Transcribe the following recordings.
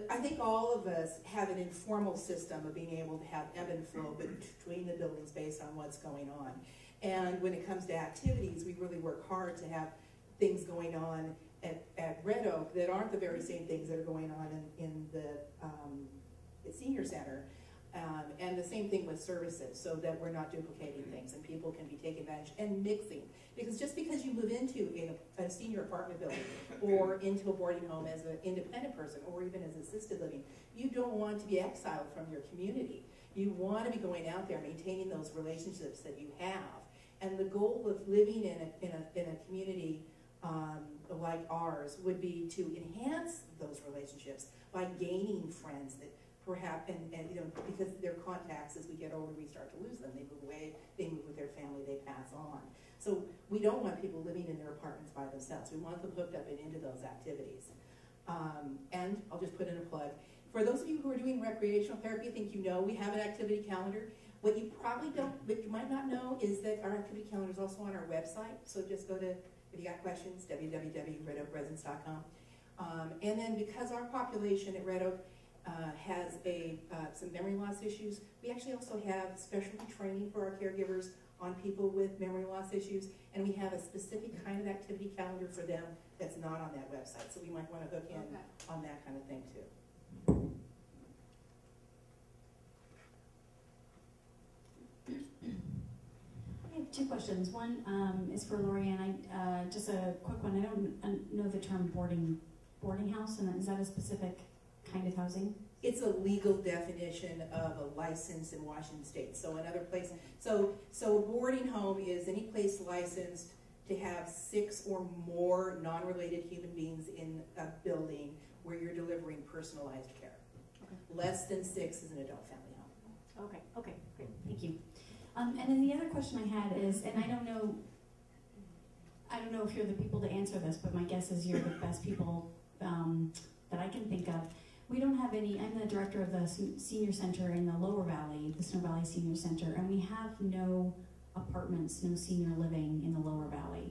I think all of us have an informal system of being able to have ebb and flow between the buildings based on what's going on. And when it comes to activities, we really work hard to have things going on at Red Oak that aren't the very same things that are going on in the senior center. And the same thing with services, so that we're not duplicating things and people can be taken advantage and mixing. Because just because you move into a senior apartment building or into a boarding home as an independent person or even as assisted living, you don't want to be exiled from your community. You want to be going out there, maintaining those relationships that you have. And the goal of living in a community like ours would be to enhance those relationships by gaining friends that perhaps, and you know, because their contacts, as we get older, we start to lose them. They move away, they move with their family, they pass on. So we don't want people living in their apartments by themselves. We want them hooked up and into those activities. And I'll just put in a plug. For those of you who are doing recreational therapy, I think you know we have an activity calendar. What you probably don't, what you might not know is that our activity calendar is also on our website. So just go to, if you got questions, www.redoakresidency.com. And then because our population at Red Oak has some memory loss issues, we actually also have specialty training for our caregivers on people with memory loss issues, and we have a specific kind of activity calendar for them that's not on that website. So we might want to hook in on that kind of thing too. I have two questions. One is for Lorianne. Just a quick one. I don't know the term boarding house, and is that a specific kind of housing? It's a legal definition of a license in Washington State. So another place, so a boarding home is any place licensed to have 6 or more non-related human beings in a building where you're delivering personalized care. Okay. Less than 6 is an adult family home. Okay, great, thank you. And then the other question I had is, and I don't know if you're the people to answer this, but my guess is you're the best people that I can think of. We don't have any, I'm the director of the senior center in the Lower Valley, the Snow Valley Senior Center, and we have no apartments, no senior living in the Lower Valley.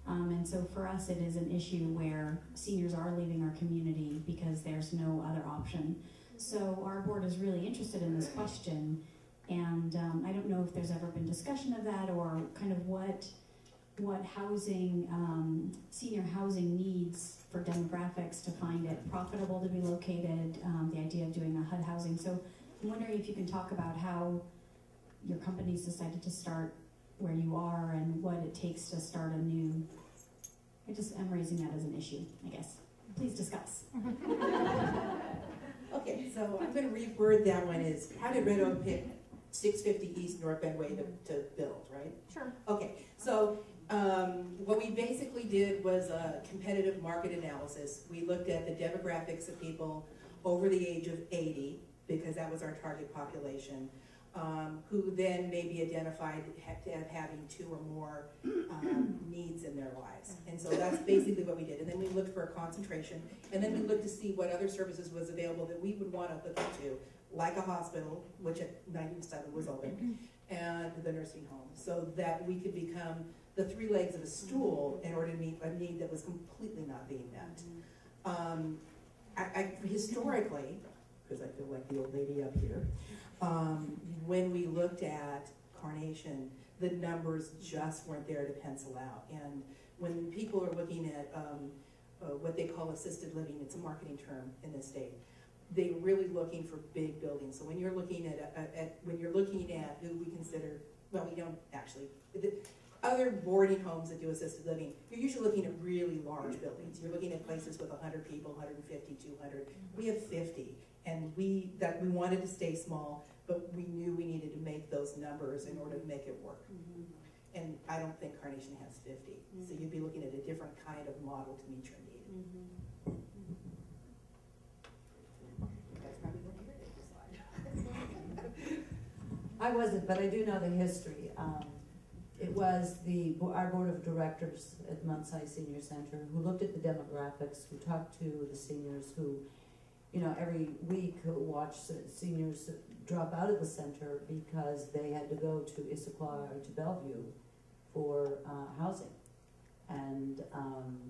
And so for us it is an issue where seniors are leaving our community because there's no other option. So our board is really interested in this question, and I don't know if there's ever been discussion of that or kind of what housing, senior housing needs for demographics to find it profitable to be located, the idea of doing a HUD housing. So I'm wondering if you can talk about how your company's decided to start where you are and what it takes to start a new, I'm raising that as an issue, I guess. Please discuss. Okay, so I'm going to reword that one is, how did Red Oak pick 650 East North Bend Way to build, right? Sure. Okay, so what we basically did was a competitive market analysis. We looked at the demographics of people over the age of 80, because that was our target population, who then maybe identified having 2 or more needs in their lives. And so that's basically what we did. And then we looked for a concentration, and then we looked to see what other services was available that we would want to hook into, like a hospital, which at 1997 was open, and the nursing home, so that we could become the 3 legs of a stool in order to meet a need that was completely not being met. Historically, because I feel like the old lady up here, when we looked at Carnation, the numbers just weren't there to pencil out. And when people are looking at what they call assisted living, it's a marketing term in this state, they're really looking for big buildings. So when you're looking at who we consider, well, we don't actually, other boarding homes that do assisted living, you're usually looking at really large buildings. You're looking at places with 100 people, 150, 200. We have 50, and we wanted to stay small, but we knew we needed to make those numbers in order to make it work. And I don't think Carnation has 50, so you'd be looking at a different kind of model to meet your need. That's probably what you're going to decide. I wasn't, but I do know the history. It was our board of directors at Mount Sinai Senior Center who looked at the demographics, who talked to the seniors, who, every week watched seniors drop out of the center because they had to go to Issaquah or to Bellevue for housing. And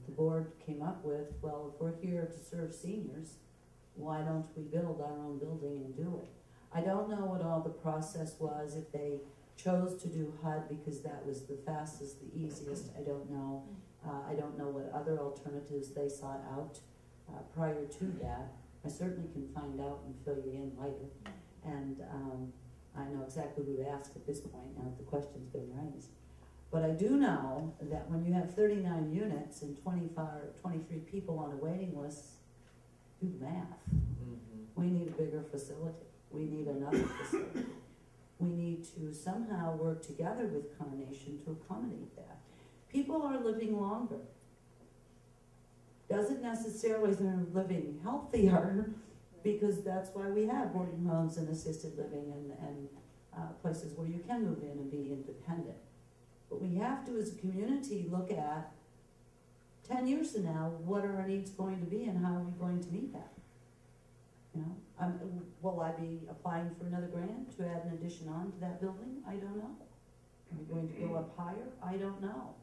the board came up with, well, if we're here to serve seniors, why don't we build our own building and do it? I don't know what all the process was, if they chose to do HUD because that was the fastest, the easiest, I don't know. I don't know what other alternatives they sought out prior to that. I certainly can find out and fill you in later. And I know exactly who to ask at this point now that the question's been raised. But I do know that when you have 39 units and 23 people on a waiting list, do the math. We need a bigger facility. We need another facility. We need to somehow work together with Carnation to accommodate that. People are living longer. Doesn't necessarily mean they're living healthier, because that's why we have boarding homes and assisted living and places where you can move in and be independent. But we have to, as a community, look at 10 years from now, what are our needs going to be and how are we going to meet that? You know, will I be applying for another grant to add an addition on to that building? I don't know. Are we going to go up higher? I don't know.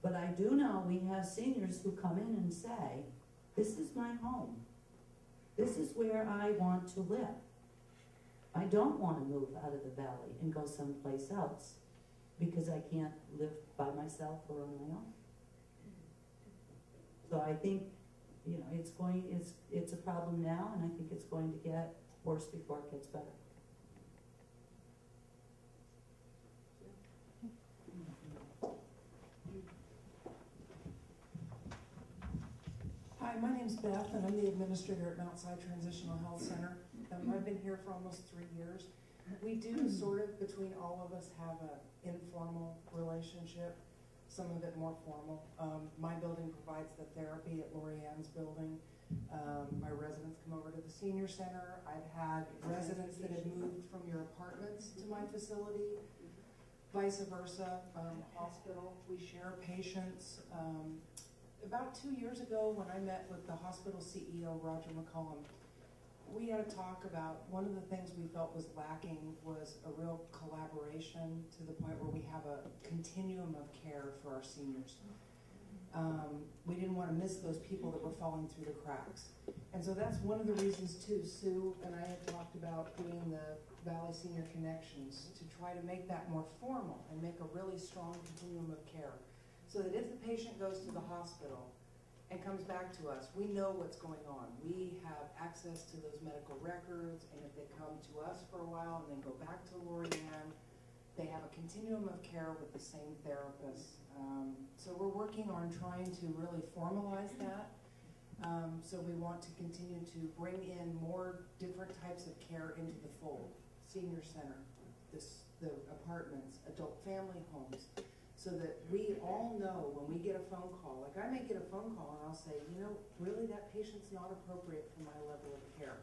But I do know we have seniors who come in and say, this is my home. This is where I want to live. I don't want to move out of the valley and go someplace else because I can't live by myself or on my own. So I think, you know, it's a problem now, and I think it's going to get worse before it gets better. Hi, my name's Beth, and I'm the administrator at Mount Si Transitional Health Center. I've been here for almost 3 years. We do sort of, between all of us, have an informal relationship, some of it more formal. My building provides the therapy at Lori Ann's building. My residents come over to the senior center. I've had residents that have moved from your apartments to my facility, vice versa. Hospital, we share patients. About 2 years ago, when I met with the hospital CEO, Roger McCollum, we had a talk about one of the things we felt was lacking was a real collaboration to the point where we have a continuum of care for our seniors. We didn't want to miss those people that were falling through the cracks. And so that's one of the reasons too, Sue and I had talked about doing the Valley Senior Connections to try to make that more formal and make a really strong continuum of care. So that if the patient goes to the hospital and comes back to us, we know what's going on. We have access to those medical records, and if they come to us for a while and then go back to Lori Ann, they have a continuum of care with the same therapist. So we're working on trying to really formalize that. So we want to continue to bring in more different types of care into the fold. Senior center, the apartments, adult family homes, so that we all know when we get a phone call, like I may get a phone call and I'll say, you know, really that patient's not appropriate for my level of care.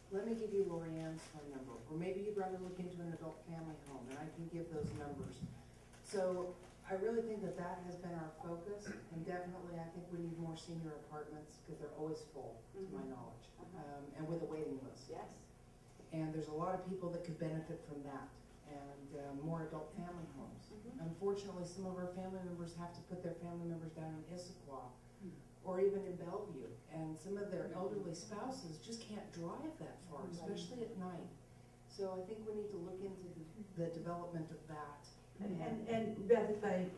Let me give you Lori Ann's phone number. Or maybe you'd rather look into an adult family home, and I can give those numbers. So I really think that that has been our focus, and definitely I think we need more senior apartments because they're always full, to my knowledge, and with a waiting list. Yes. And there's a lot of people that could benefit from that, and more adult family homes. Unfortunately, some of our family members have to put their family members down in Issaquah or even in Bellevue, and some of their elderly spouses just can't drive that far, especially at night. So I think we need to look into the development of that. And Beth,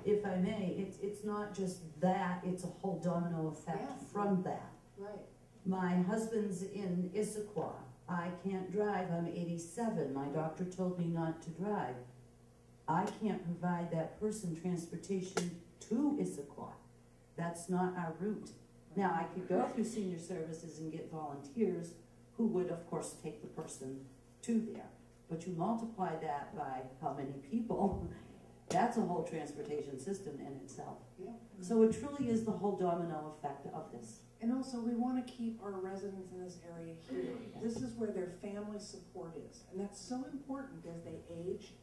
if I may, it's not just that, it's a whole domino effect from that. Right. My husband's in Issaquah. I can't drive, I'm 87. My doctor told me not to drive. I can't provide that person transportation to Issaquah. That's not our route. Now, I could go through senior services and get volunteers who would, of course, take the person to there. But you multiply that by how many people, that's a whole transportation system in itself. Yeah. So it truly is the whole domino effect of this. And also, we want to keep our residents in this area here. This is where their family support is. And that's so important as they age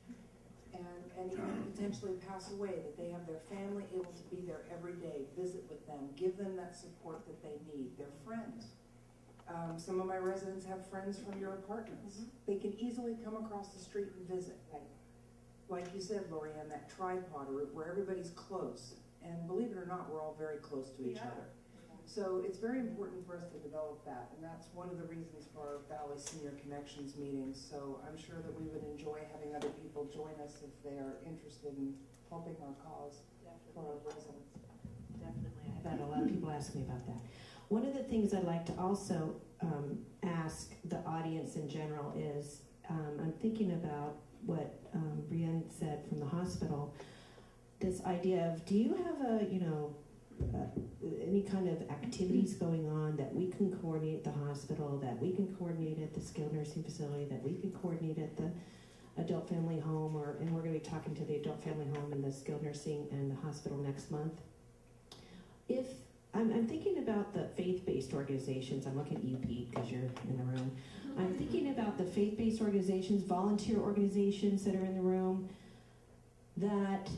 and even potentially pass away, that they have their family able to be there every day, visit with them, give them that support that they need, their friends. Some of my residents have friends from your apartments. They can easily come across the street and visit. Like you said, Lori Ann, that tripod route where everybody's close And believe it or not, we're all very close to each other. So it's very important for us to develop that, and that's one of the reasons for our Valley Senior Connections meetings. So I'm sure that we would enjoy having other people join us if they are interested in helping our cause for our residents. Definitely. I've had a lot of people ask me about that. One of the things I'd like to also ask the audience in general is, I'm thinking about what Brienne said from the hospital, this idea of, do you have any kind of activities going on that we can coordinate at the hospital, that we can coordinate at the skilled nursing facility, that we can coordinate at the adult family home, and we're going to be talking to the adult family home and the skilled nursing and the hospital next month. If I'm thinking about the faith-based organizations. I'm looking at you, Pete, because you're in the room. I'm thinking about the faith-based organizations, volunteer organizations that are in the room that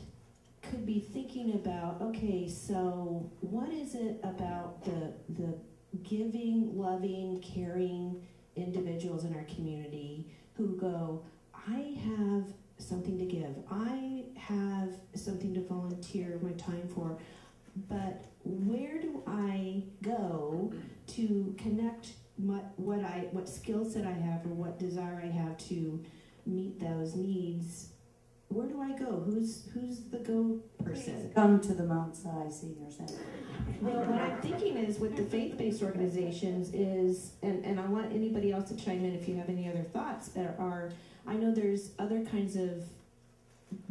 could be thinking about, okay, so what is it about the giving, loving, caring individuals in our community who go, I have something to give, I have something to volunteer my time for, but where do I go to connect what skill set I have or what desire I have to meet those needs? Where do I go? Who's the go person? Come to the Mount Si Senior Center. Well, what I'm thinking is with the faith-based organizations is, and I want anybody else to chime in if you have any other thoughts, I know there's other kinds of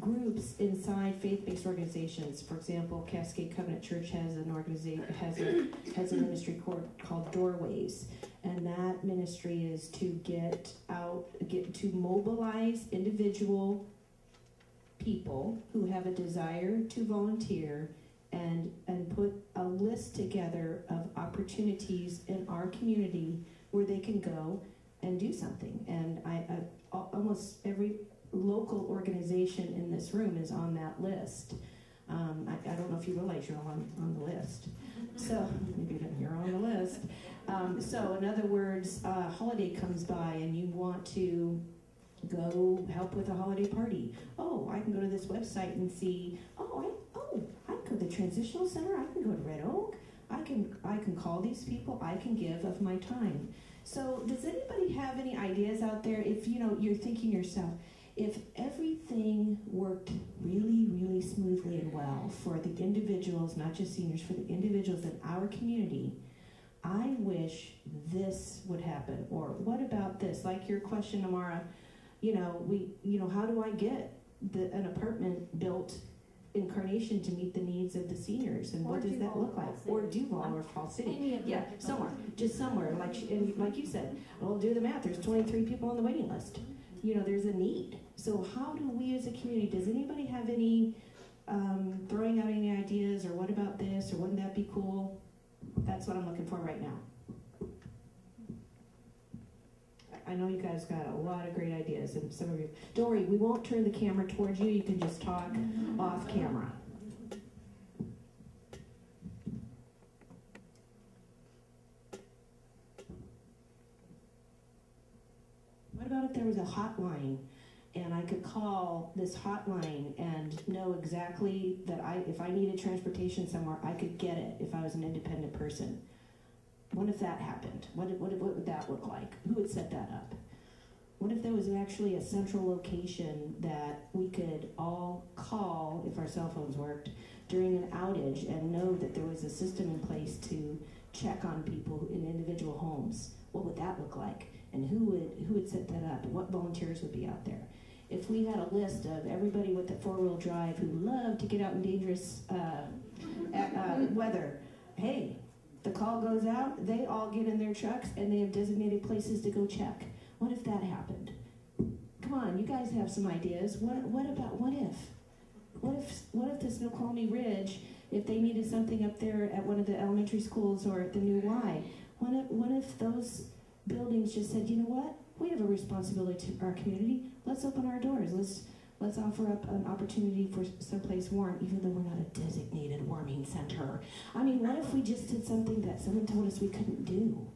groups inside faith-based organizations. For example, Cascade Covenant Church has an organization, has a ministry called Doorways, and that ministry is to get to mobilize individual people who have a desire to volunteer and put a list together of opportunities in our community where they can go and do something. And I almost every local organization in this room is on that list. I don't know if you realize you're on the list. So maybe you're on the list. So in other words, a holiday comes by and you want to go help with a holiday party. Oh, I can go to this website and see, I can go to the Transitional Center, I can go to Red Oak, I can call these people, I can give of my time. So does anybody have any ideas out there? If you're thinking yourself, if everything worked really, really smoothly and well for the individuals, not just seniors, for the individuals in our community, I wish this would happen. Or what about this? Like your question, Amara, how do I get an apartment built in Carnation to meet the needs of the seniors, and what does that look like? Or Duval or Fall City. Yeah, somewhere. Like you said, well, do the math. There's 23 people on the waiting list. There's a need. So how do we as a community, does anybody have any throwing out any ideas, or what about this, or wouldn't that be cool? That's what I'm looking for right now. I know you guys got a lot of great ideas, and some of you, don't worry, we won't turn the camera towards you. You can just talk off camera. What about if there was a hotline and I could call this hotline and know exactly that if I needed transportation somewhere, I could get it if I was an independent person? What if that happened? What would that look like? Who would set that up? What if there was actually a central location that we could all call, if our cell phones worked, during an outage, and know that there was a system in place to check on people in individual homes? What would that look like? And who would set that up? And what volunteers would be out there? If we had a list of everybody with the four-wheel drive who loved to get out in dangerous weather, hey, the call goes out, they all get in their trucks, and they have designated places to go check. What if that happened? Come on, you guys have some ideas. What if the Snoqualmie Ridge, if they needed something up there at one of the elementary schools or at the new Y, what if those buildings just said, you know what? We have a responsibility to our community. Let's open our doors. Let's offer up an opportunity for someplace warm, even though we're not a designated warming center. I mean, what if we just did something that someone told us we couldn't do?